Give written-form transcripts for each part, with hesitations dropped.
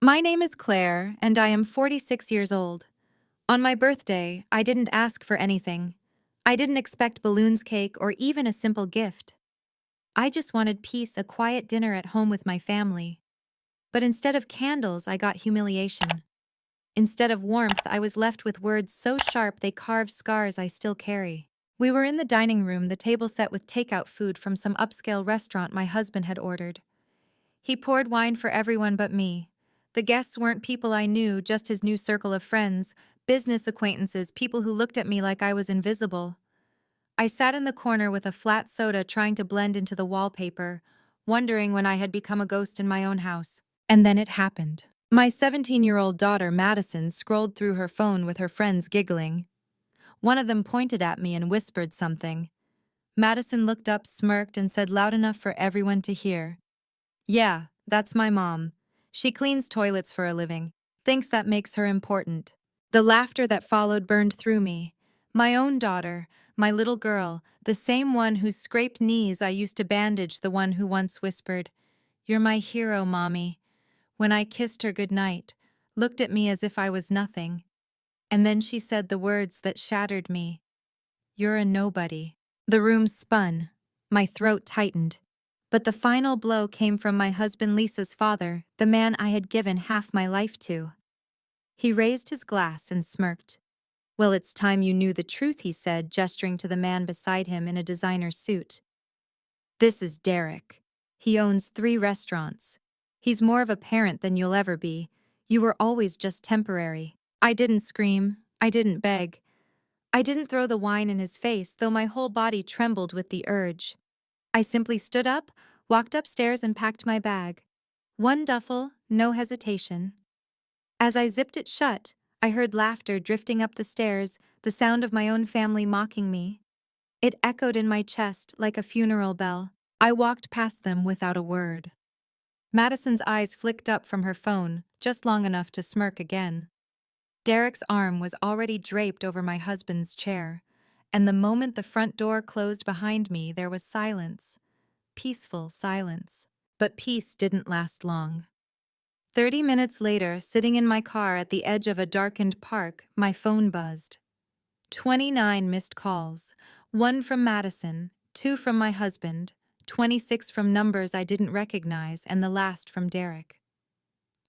My name is Claire, and I am 46 years old. On my birthday, I didn't ask for anything. I didn't expect balloons, cake, or even a simple gift. I just wanted peace, a quiet dinner at home with my family. But instead of candles, I got humiliation. Instead of warmth, I was left with words so sharp they carved scars I still carry. We were in the dining room, the table set with takeout food from some upscale restaurant my husband had ordered. He poured wine for everyone but me. The guests weren't people I knew, just his new circle of friends, business acquaintances, people who looked at me like I was invisible. I sat in the corner with a flat soda trying to blend into the wallpaper, wondering when I had become a ghost in my own house. And then it happened. My 17-year-old daughter, Madison, scrolled through her phone with her friends giggling. One of them pointed at me and whispered something. Madison looked up, smirked, and said loud enough for everyone to hear, "Yeah, that's my mom. She cleans toilets for a living. Thinks that makes her important." The laughter that followed burned through me. My own daughter, my little girl, the same one whose scraped knees I used to bandage, the one who once whispered, "You're my hero, Mommy," when I kissed her goodnight, looked at me as if I was nothing. And then she said the words that shattered me, "You're a nobody." The room spun. My throat tightened. But the final blow came from my husband Lisa's father, the man I had given half my life to. He raised his glass and smirked. "Well, it's time you knew the truth," he said, gesturing to the man beside him in a designer suit. "This is Derek. He owns 3 restaurants. He's more of a parent than you'll ever be. You were always just temporary." I didn't scream. I didn't beg. I didn't throw the wine in his face, though my whole body trembled with the urge. I simply stood up, walked upstairs, and packed my bag. One duffel, no hesitation. As I zipped it shut, I heard laughter drifting up the stairs, the sound of my own family mocking me. It echoed in my chest like a funeral bell. I walked past them without a word. Madison's eyes flicked up from her phone, just long enough to smirk again. Derek's arm was already draped over my husband's chair, and the moment the front door closed behind me, there was silence. Peaceful silence. But peace didn't last long. 30 minutes later, sitting in my car at the edge of a darkened park, my phone buzzed. 29 missed calls. 1 from Madison, 2 from my husband, 26 from numbers I didn't recognize, and the last from Derek.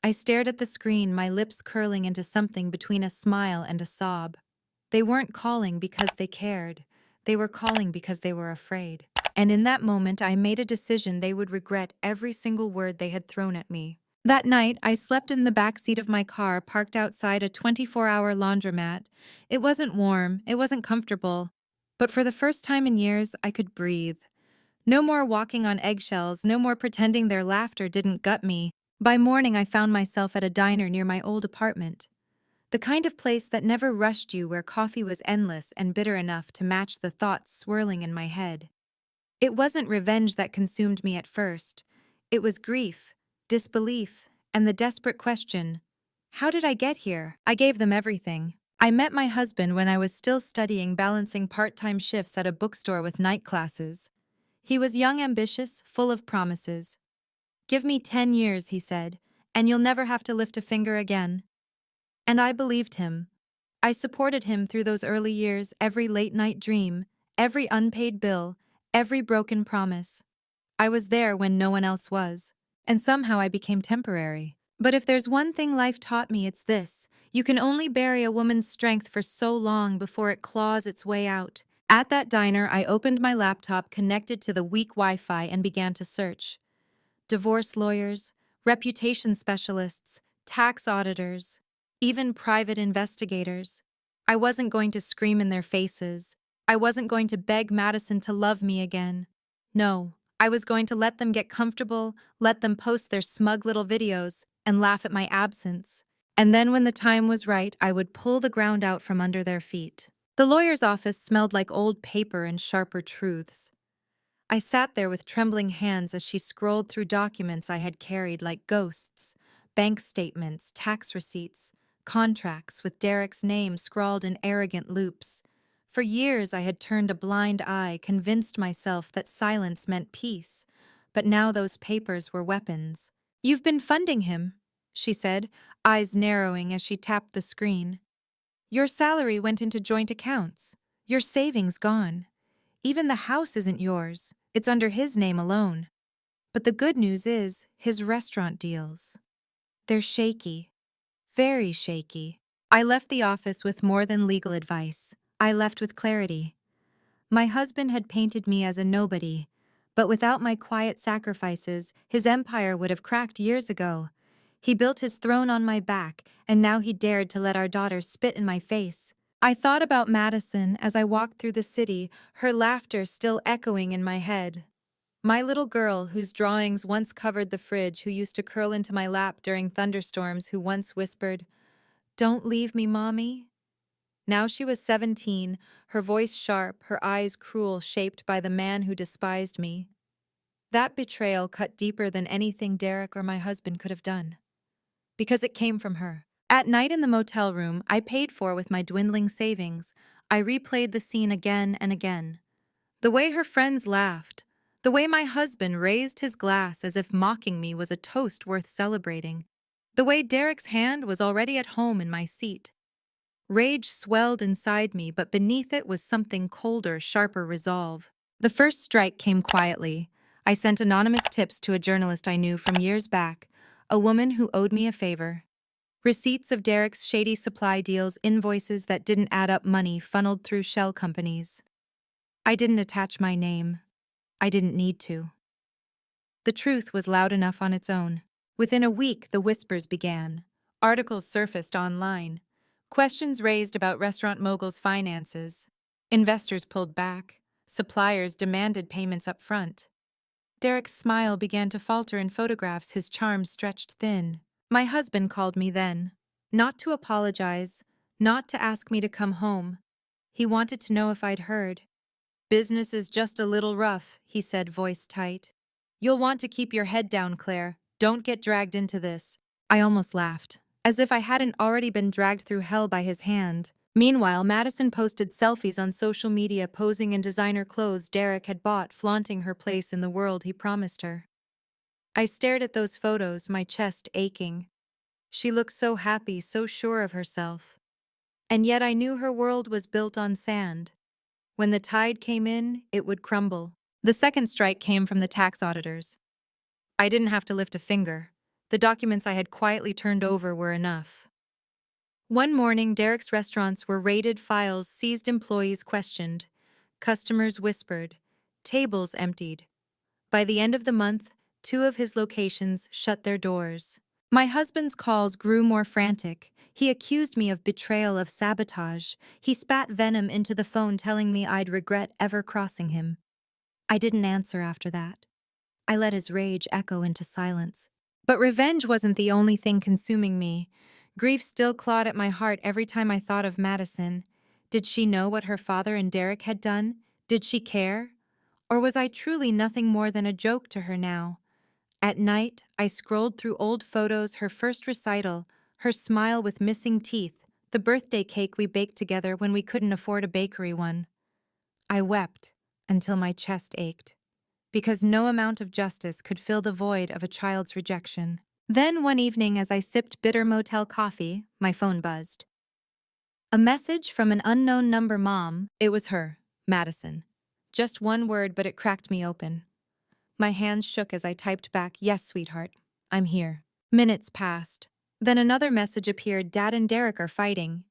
I stared at the screen, my lips curling into something between a smile and a sob. They weren't calling because they cared. They were calling because they were afraid. And in that moment, I made a decision they would regret every single word they had thrown at me. That night, I slept in the back seat of my car, parked outside a 24-hour laundromat. It wasn't warm, it wasn't comfortable, but for the first time in years, I could breathe. No more walking on eggshells, no more pretending their laughter didn't gut me. By morning, I found myself at a diner near my old apartment. The kind of place that never rushed you, where coffee was endless and bitter enough to match the thoughts swirling in my head. It wasn't revenge that consumed me at first. It was grief, disbelief, and the desperate question, how did I get here? I gave them everything. I met my husband when I was still studying, balancing part-time shifts at a bookstore with night classes. He was young, ambitious, full of promises. "Give me 10 years," he said, "and you'll never have to lift a finger again." And I believed him. I supported him through those early years, every late-night dream, every unpaid bill, every broken promise. I was there when no one else was. And somehow I became temporary. But if there's one thing life taught me, it's this: you can only bury a woman's strength for so long before it claws its way out. At that diner, I opened my laptop, connected to the weak Wi-Fi, and began to search. Divorce lawyers, reputation specialists, tax auditors, even private investigators. I wasn't going to scream in their faces. I wasn't going to beg Madison to love me again. No, I was going to let them get comfortable, let them post their smug little videos, and laugh at my absence. And then when the time was right, I would pull the ground out from under their feet. The lawyer's office smelled like old paper and sharper truths. I sat there with trembling hands as she scrolled through documents I had carried like ghosts: bank statements, tax receipts, contracts with Derek's name scrawled in arrogant loops. For years I had turned a blind eye, convinced myself that silence meant peace. But now those papers were weapons. "You've been funding him," she said, eyes narrowing as she tapped the screen. Your salary went into joint accounts. Your savings gone. Even the house isn't yours. It's under his name alone. But the good news is, his restaurant deals. They're shaky. Very shaky. I left the office with more than legal advice. I left with clarity. My husband had painted me as a nobody, but without my quiet sacrifices, his empire would have cracked years ago. He built his throne on my back, and now he dared to let our daughter spit in my face. I thought about Madison as I walked through the city, her laughter still echoing in my head. My little girl, whose drawings once covered the fridge, who used to curl into my lap during thunderstorms, who once whispered, "Don't leave me, Mommy." Now she was 17, her voice sharp, her eyes cruel, shaped by the man who despised me. That betrayal cut deeper than anything Derek or my husband could have done. Because it came from her. At night in the motel room, I paid for with my dwindling savings. I replayed the scene again and again. The way her friends laughed. The way my husband raised his glass as if mocking me was a toast worth celebrating. The way Derek's hand was already at home in my seat. Rage swelled inside me, but beneath it was something colder, sharper resolve. The first strike came quietly. I sent anonymous tips to a journalist I knew from years back, a woman who owed me a favor. Receipts of Derek's shady supply deals, invoices that didn't add up, money funneled through shell companies. I didn't attach my name. I didn't need to. The truth was loud enough on its own. Within a week, the whispers began. Articles surfaced online. Questions raised about restaurant mogul's finances. Investors pulled back. Suppliers demanded payments up front. Derek's smile began to falter in photographs, his charm stretched thin. My husband called me then. Not to apologize, not to ask me to come home. He wanted to know if I'd heard. "Business is just a little rough," he said, voice tight. "You'll want to keep your head down, Claire. Don't get dragged into this." I almost laughed, as if I hadn't already been dragged through hell by his hand. Meanwhile, Madison posted selfies on social media posing in designer clothes Derek had bought, flaunting her place in the world he promised her. I stared at those photos, my chest aching. She looked so happy, so sure of herself. And yet I knew her world was built on sand. When the tide came in, it would crumble. The second strike came from the tax auditors. I didn't have to lift a finger. The documents I had quietly turned over were enough. One morning, Derek's restaurants were raided, files seized, employees questioned. Customers whispered. Tables emptied. By the end of the month, 2 of his locations shut their doors. My husband's calls grew more frantic. He accused me of betrayal, of sabotage. He spat venom into the phone, telling me I'd regret ever crossing him. I didn't answer after that. I let his rage echo into silence. But revenge wasn't the only thing consuming me. Grief still clawed at my heart every time I thought of Madison. Did she know what her father and Derek had done? Did she care? Or was I truly nothing more than a joke to her now? At night, I scrolled through old photos, her first recital, her smile with missing teeth, the birthday cake we baked together when we couldn't afford a bakery one. I wept until my chest ached, because no amount of justice could fill the void of a child's rejection. Then one evening, as I sipped bitter motel coffee, my phone buzzed. A message from an unknown number. Mom. It was her, Madison. Just one word, but it cracked me open. My hands shook as I typed back, "Yes, sweetheart, I'm here." Minutes passed. Then another message appeared. "Dad and Derek are fighting.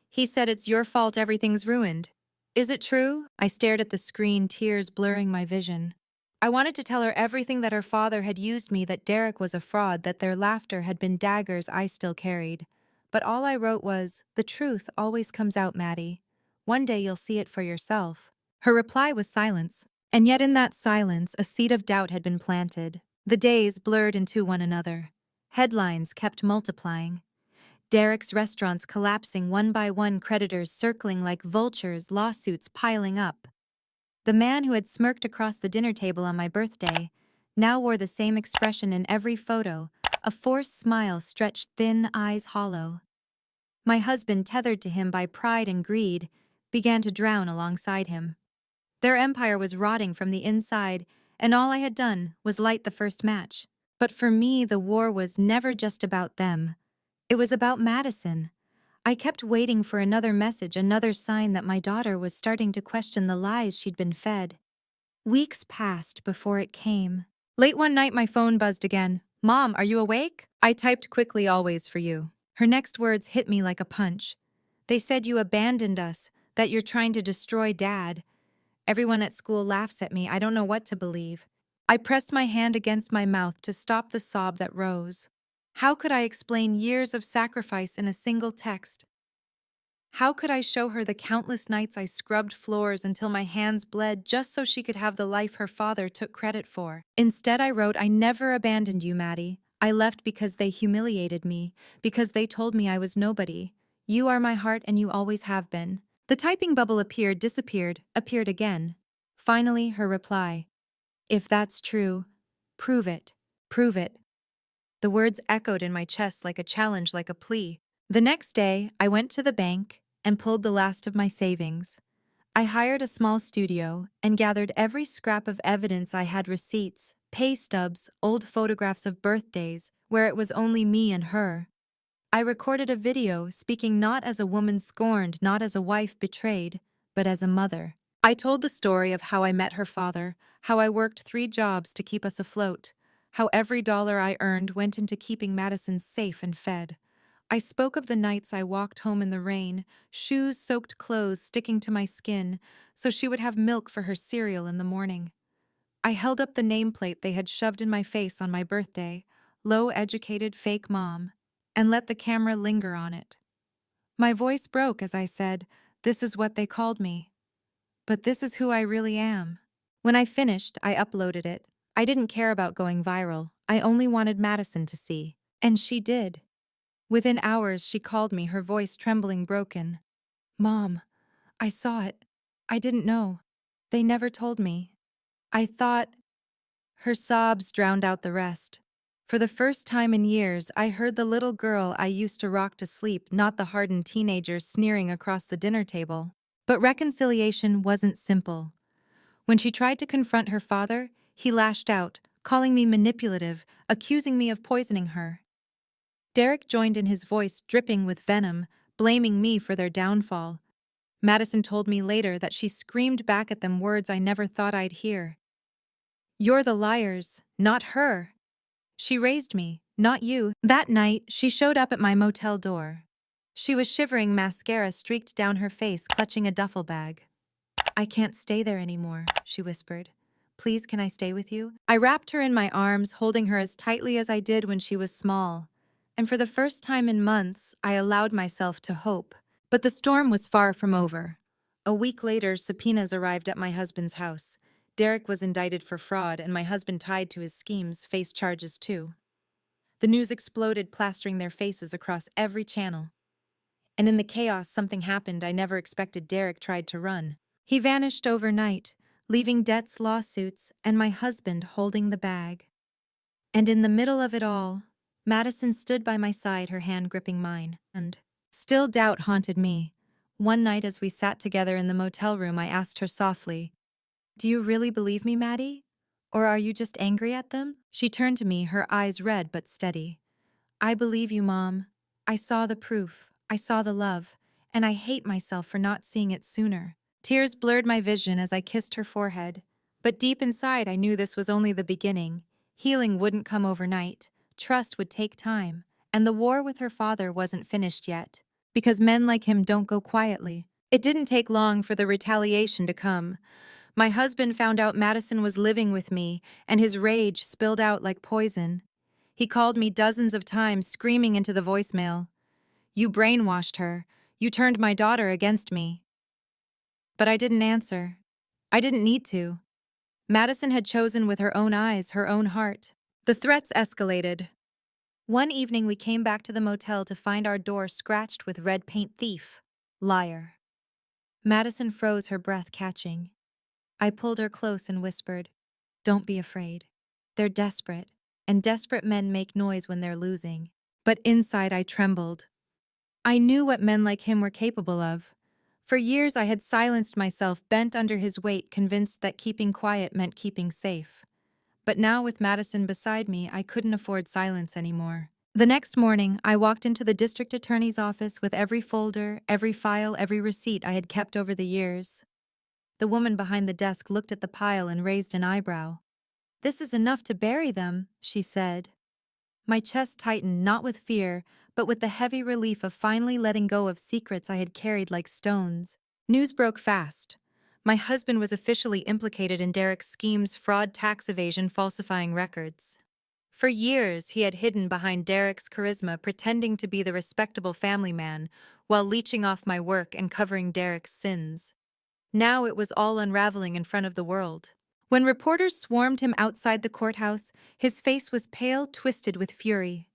He said it's your fault, everything's ruined." Is it true? I stared at the screen, tears blurring my vision. I wanted to tell her everything, that her father had used me, that Derek was a fraud, that their laughter had been daggers I still carried. But all I wrote was, "The truth always comes out, Maddie. One day you'll see it for yourself." Her reply was silence. And yet in that silence, a seed of doubt had been planted. The days blurred into one another. Headlines kept multiplying. Derek's restaurants collapsing one by one, creditors circling like vultures, lawsuits piling up. The man who had smirked across the dinner table on my birthday now wore the same expression in every photo, a forced smile stretched thin, eyes hollow. My husband, tethered to him by pride and greed, began to drown alongside him. Their empire was rotting from the inside, and all I had done was light the first match. But for me, the war was never just about them. It was about Madison. I kept waiting for another message, another sign that my daughter was starting to question the lies she'd been fed. Weeks passed before it came. Late one night, my phone buzzed again. "Mom, are you awake?" I typed quickly, "Always for you." Her next words hit me like a punch. "They said you abandoned us, that you're trying to destroy Dad. Everyone at school laughs at me. I don't know what to believe." I pressed my hand against my mouth to stop the sob that rose. How could I explain years of sacrifice in a single text? How could I show her the countless nights I scrubbed floors until my hands bled just so she could have the life her father took credit for? Instead, I wrote, "I never abandoned you, Maddie. I left because they humiliated me, because they told me I was nobody. You are my heart and you always have been." The typing bubble appeared, disappeared, appeared again. Finally, her reply. "If that's true, prove it. Prove it." The words echoed in my chest like a challenge, like a plea. The next day, I went to the bank and pulled the last of my savings. I hired a small studio and gathered every scrap of evidence I had: receipts, pay stubs, old photographs of birthdays where it was only me and her. I recorded a video speaking not as a woman scorned, not as a wife betrayed, but as a mother. I told the story of how I met her father, how I worked 3 jobs to keep us afloat, how every dollar I earned went into keeping Madison safe and fed. I spoke of the nights I walked home in the rain, shoes-soaked clothes sticking to my skin, so she would have milk for her cereal in the morning. I held up the nameplate they had shoved in my face on my birthday, "Low-educated fake mom," and let the camera linger on it. My voice broke as I said, "This is what they called me. But this is who I really am." When I finished, I uploaded it. I didn't care about going viral. I only wanted Madison to see. And she did. Within hours, she called me, her voice trembling, broken. "Mom, I saw it. I didn't know. They never told me. I thought—" Her sobs drowned out the rest. For the first time in years, I heard the little girl I used to rock to sleep, not the hardened teenager sneering across the dinner table. But reconciliation wasn't simple. When she tried to confront her father, he lashed out, calling me manipulative, accusing me of poisoning her. Derek joined in, his voice dripping with venom, blaming me for their downfall. Madison told me later that she screamed back at them words I never thought I'd hear. "You're the liars, not her. She raised me, not you." That night, she showed up at my motel door. She was shivering, mascara streaked down her face, clutching a duffel bag. "I can't stay there anymore," she whispered. "Please, can I stay with you?" I wrapped her in my arms, holding her as tightly as I did when she was small. And for the first time in months, I allowed myself to hope. But the storm was far from over. A week later, subpoenas arrived at my husband's house. Derek was indicted for fraud, and my husband, tied to his schemes, faced charges too. The news exploded, plastering their faces across every channel. And in the chaos, something happened I never expected. Derek tried to run. He vanished overnight, leaving debts, lawsuits, and my husband holding the bag. And in the middle of it all, Madison stood by my side, her hand gripping mine, and still doubt haunted me. One night as we sat together in the motel room, I asked her softly, "Do you really believe me, Maddie? Or are you just angry at them?" She turned to me, her eyes red but steady. "I believe you, Mom. I saw the proof. I saw the love. And I hate myself for not seeing it sooner." Tears blurred my vision as I kissed her forehead. But deep inside, I knew this was only the beginning. Healing wouldn't come overnight. Trust would take time. And the war with her father wasn't finished yet. Because men like him don't go quietly. It didn't take long for the retaliation to come. My husband found out Madison was living with me, and his rage spilled out like poison. He called me dozens of times, screaming into the voicemail, "You brainwashed her. You turned my daughter against me." But I didn't answer. I didn't need to. Madison had chosen with her own eyes, her own heart. The threats escalated. One evening we came back to the motel to find our door scratched with red paint. "Thief. Liar." Madison froze, her breath catching. I pulled her close and whispered, "Don't be afraid. They're desperate, and desperate men make noise when they're losing." But inside I trembled. I knew what men like him were capable of. For years I had silenced myself, bent under his weight, convinced that keeping quiet meant keeping safe. But now, with Madison beside me, I couldn't afford silence anymore. The next morning, I walked into the district attorney's office with every folder, every file, every receipt I had kept over the years. The woman behind the desk looked at the pile and raised an eyebrow. "This is enough to bury them," she said. My chest tightened, not with fear, but with the heavy relief of finally letting go of secrets I had carried like stones. News broke fast. My husband was officially implicated in Derek's schemes: fraud, tax evasion, falsifying records. For years, he had hidden behind Derek's charisma, pretending to be the respectable family man, while leeching off my work and covering Derek's sins. Now it was all unraveling in front of the world. When reporters swarmed him outside the courthouse, his face was pale, twisted with fury.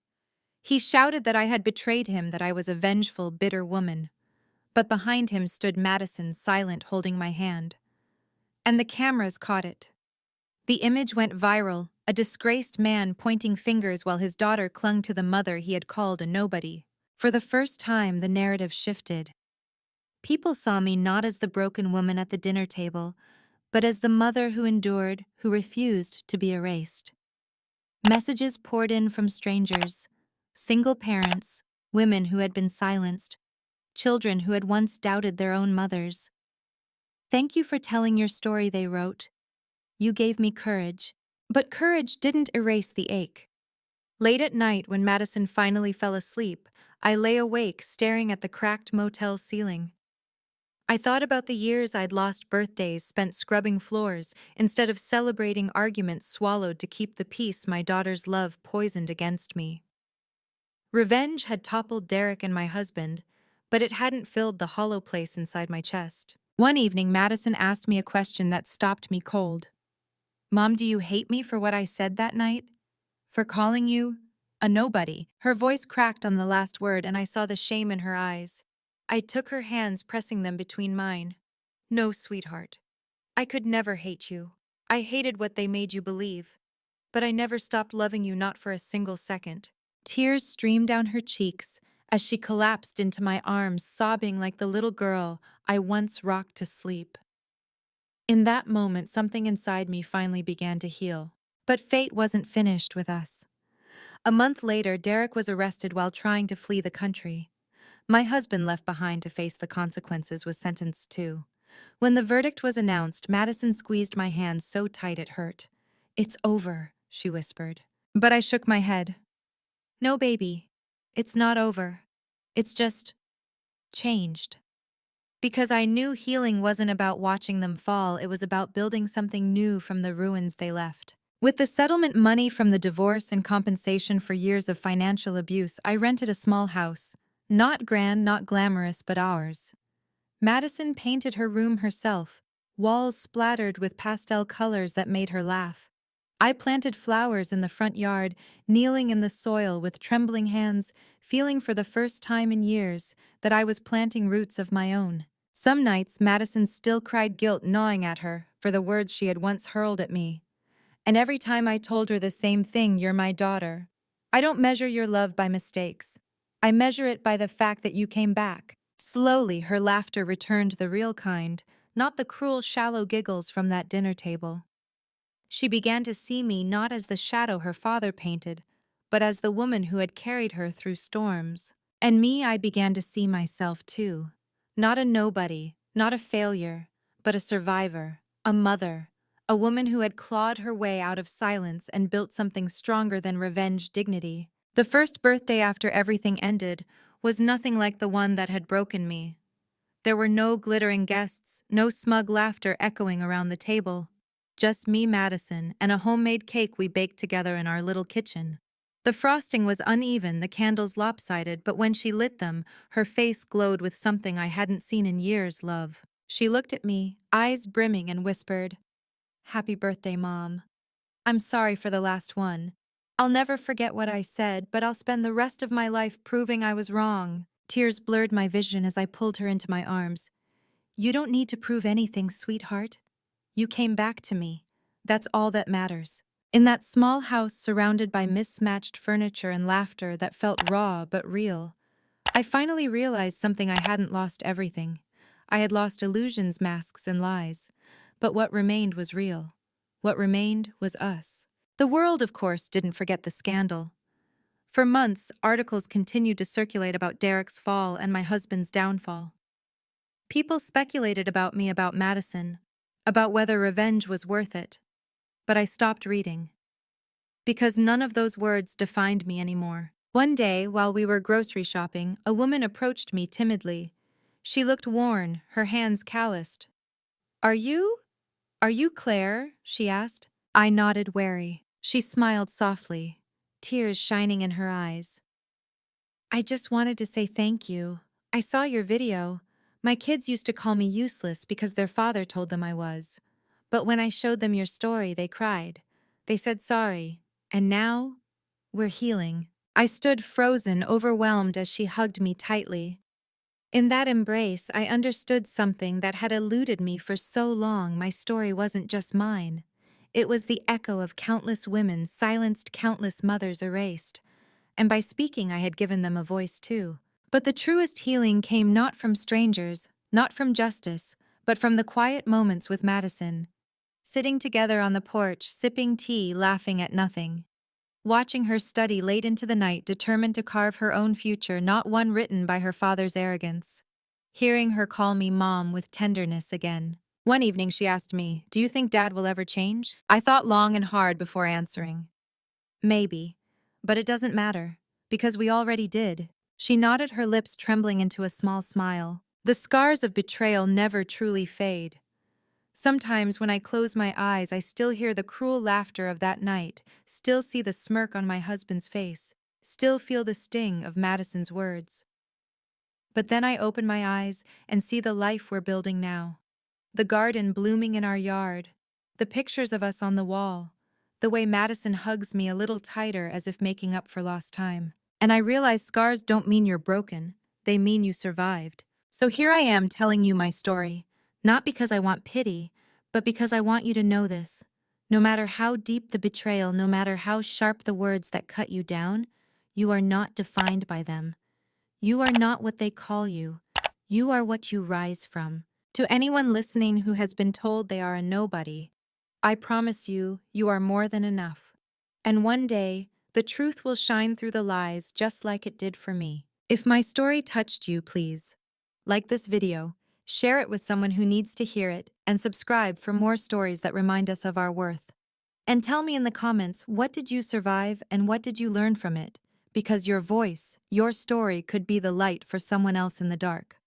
He shouted that I had betrayed him, that I was a vengeful, bitter woman. But behind him stood Madison, silent, holding my hand. And the cameras caught it. The image went viral, a disgraced man pointing fingers while his daughter clung to the mother he had called a nobody. For the first time, the narrative shifted. People saw me not as the broken woman at the dinner table, but as the mother who endured, who refused to be erased. Messages poured in from strangers, single parents, women who had been silenced, children who had once doubted their own mothers. "Thank you for telling your story," they wrote. "You gave me courage." But courage didn't erase the ache. Late at night, when Madison finally fell asleep, I lay awake staring at the cracked motel ceiling. I thought about the years I'd lost, birthdays spent scrubbing floors, instead of celebrating, arguments swallowed to keep the peace my daughter's love poisoned against me. Revenge had toppled Derek and my husband, but it hadn't filled the hollow place inside my chest. One evening, Madison asked me a question that stopped me cold. "Mom, do you hate me for what I said that night? For calling you a nobody?" Her voice cracked on the last word, and I saw the shame in her eyes. I took her hands, pressing them between mine. "No, sweetheart. I could never hate you. I hated what they made you believe. But I never stopped loving you, not for a single second." Tears streamed down her cheeks as she collapsed into my arms, sobbing like the little girl I once rocked to sleep. In that moment, something inside me finally began to heal. But fate wasn't finished with us. A month later, Derek was arrested while trying to flee the country. My husband, left behind to face the consequences, was sentenced too. When the verdict was announced, Madison squeezed my hand so tight it hurt. "It's over," she whispered. But I shook my head. "No, baby. It's not over. It's just changed." Because I knew healing wasn't about watching them fall, it was about building something new from the ruins they left. With the settlement money from the divorce and compensation for years of financial abuse, I rented a small house. Not grand, not glamorous, but ours. Madison painted her room herself, walls splattered with pastel colors that made her laugh. I planted flowers in the front yard, kneeling in the soil with trembling hands, feeling for the first time in years that I was planting roots of my own. Some nights, Madison still cried, guilt gnawing at her for the words she had once hurled at me. And every time I told her the same thing: "You're my daughter. I don't measure your love by mistakes. I measure it by the fact that you came back." Slowly, her laughter returned, the real kind, not the cruel, shallow giggles from that dinner table. She began to see me not as the shadow her father painted, but as the woman who had carried her through storms. And me, I began to see myself too. Not a nobody, not a failure, but a survivor, a mother, a woman who had clawed her way out of silence and built something stronger than revenge: dignity. The first birthday after everything ended was nothing like the one that had broken me. There were no glittering guests, no smug laughter echoing around the table. Just me, Madison, and a homemade cake we baked together in our little kitchen. The frosting was uneven, the candles lopsided, but when she lit them, her face glowed with something I hadn't seen in years: love. She looked at me, eyes brimming, and whispered, "Happy birthday, Mom. I'm sorry for the last one. I'll never forget what I said, but I'll spend the rest of my life proving I was wrong." Tears blurred my vision as I pulled her into my arms. "You don't need to prove anything, sweetheart. You came back to me. That's all that matters." In that small house, surrounded by mismatched furniture and laughter that felt raw but real, I finally realized something: I hadn't lost everything. I had lost illusions, masks, and lies. But what remained was real. What remained was us. The world, of course, didn't forget the scandal. For months, articles continued to circulate about Derek's fall and my husband's downfall. People speculated about me, about Madison, about whether revenge was worth it. But I stopped reading. Because none of those words defined me anymore. One day, while we were grocery shopping, a woman approached me timidly. She looked worn, her hands calloused. Are you Claire?" she asked. I nodded, wary. She smiled softly, tears shining in her eyes. "I just wanted to say thank you. I saw your video. My kids used to call me useless because their father told them I was. But when I showed them your story, they cried. They said sorry. And now, we're healing." I stood frozen, overwhelmed as she hugged me tightly. In that embrace, I understood something that had eluded me for so long. My story wasn't just mine. It was the echo of countless women silenced, countless mothers erased. And by speaking, I had given them a voice too. But the truest healing came not from strangers, not from justice, but from the quiet moments with Madison. Sitting together on the porch, sipping tea, laughing at nothing. Watching her study late into the night, determined to carve her own future, not one written by her father's arrogance. Hearing her call me Mom with tenderness again. One evening she asked me, "Do you think Dad will ever change?" I thought long and hard before answering. Maybe. But it doesn't matter. Because we already did. She nodded, her lips trembling into a small smile. The scars of betrayal never truly fade. Sometimes when I close my eyes, I still hear the cruel laughter of that night, still see the smirk on my husband's face, still feel the sting of Madison's words. But then I open my eyes and see the life we're building now. The garden blooming in our yard, the pictures of us on the wall, the way Madison hugs me a little tighter as if making up for lost time. And I realize scars don't mean you're broken, they mean you survived. So here I am telling you my story. Not because I want pity, but because I want you to know this. No matter how deep the betrayal, no matter how sharp the words that cut you down, you are not defined by them. You are not what they call you. You are what you rise from. To anyone listening who has been told they are a nobody, I promise you, you are more than enough. And one day, the truth will shine through the lies just like it did for me. If my story touched you, please like this video, share it with someone who needs to hear it, and subscribe for more stories that remind us of our worth. And tell me in the comments, what did you survive and what did you learn from it? Because your voice, your story could be the light for someone else in the dark.